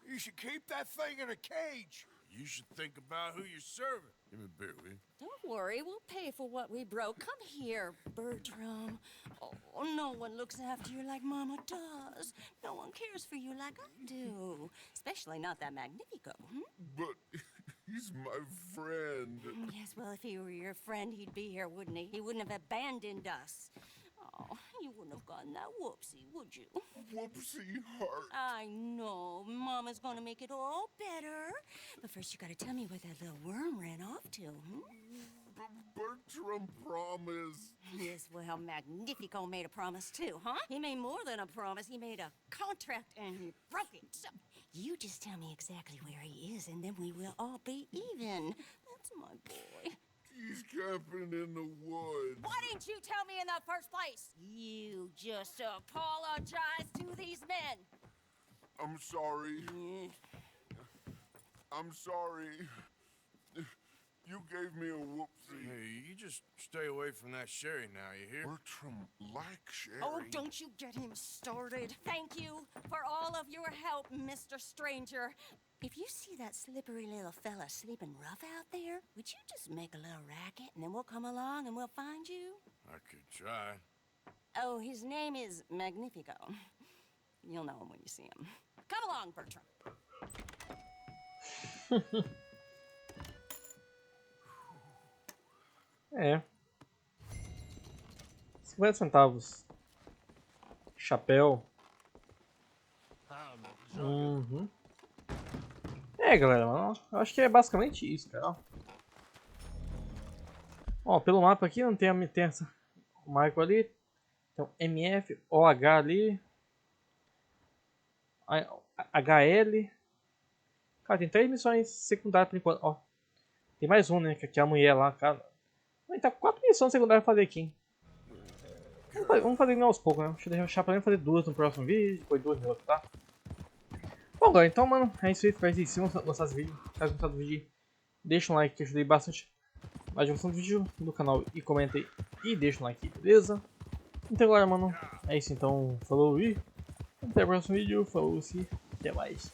you should keep that thing in a cage. You should think about who you're serving. Give me a beer, will you? Don't worry, we'll pay for what we broke. Come here, Bertram. Oh, no one looks after you like Mama does. No one cares for you like I do. Especially not that Magnifico. But he's my friend. Yes, well, if he were your friend, he'd be here, wouldn't he? He wouldn't have abandoned us. Oh, you wouldn't have gotten that whoopsie, would you? Whoopsie heart. I know. Mama's gonna make it all better. But first, you gotta tell me where that little worm ran off to, Bertram promised. Yes, well, Magnifico made a promise, too, huh? He made more than a promise. He made a contract, and he broke it. So, you just tell me exactly where he is, and then we will all be even. That's my boy. He's camping in the woods. Why didn't you tell me in the first place? You just apologize to these men. I'm sorry. I'm sorry. You gave me a whoopsie. Hey, you just stay away from that sherry now, you hear? Bertram likes sherry. Oh, don't you get him started. Thank you for all of your help, Mr. Stranger. If you see that slippery little fella sleeping rough out there, would you just make a little racket and then we'll come along and we'll find you? I could try. Oh, his name is Magnifico. You'll know him when you see him. Come along, Bertram. É. 50 centavos. Chapéu. Uhum. É, galera, eu acho que é basicamente isso, cara. Ó, pelo mapa aqui não tem essa. O Marco ali. Então, MF, OH ali. HL. Cara, tem 3 missões secundárias por enquanto. Ó, tem mais um, né? Que aqui é a mulher lá, cara. Tá com 4 missões secundárias pra fazer aqui, hein? Vamos fazer aos poucos, né? Deixa eu deixar pra mim fazer 2 no próximo vídeo, depois 2 no outro, tá? Bom, galera, então, mano, é isso aí. Espero que vocês tenham gostado desse vídeo. Se vocês gostaram do vídeo, deixa um like que eu ajudei bastante a divulgação do vídeo no canal e comenta aí e deixa um like, beleza? Então, agora, mano, é isso então. Falou e até o próximo vídeo. Falou-se, até mais.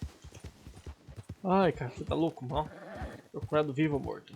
Ai, cara, você tá louco, mano? Procurado vivo ou morto.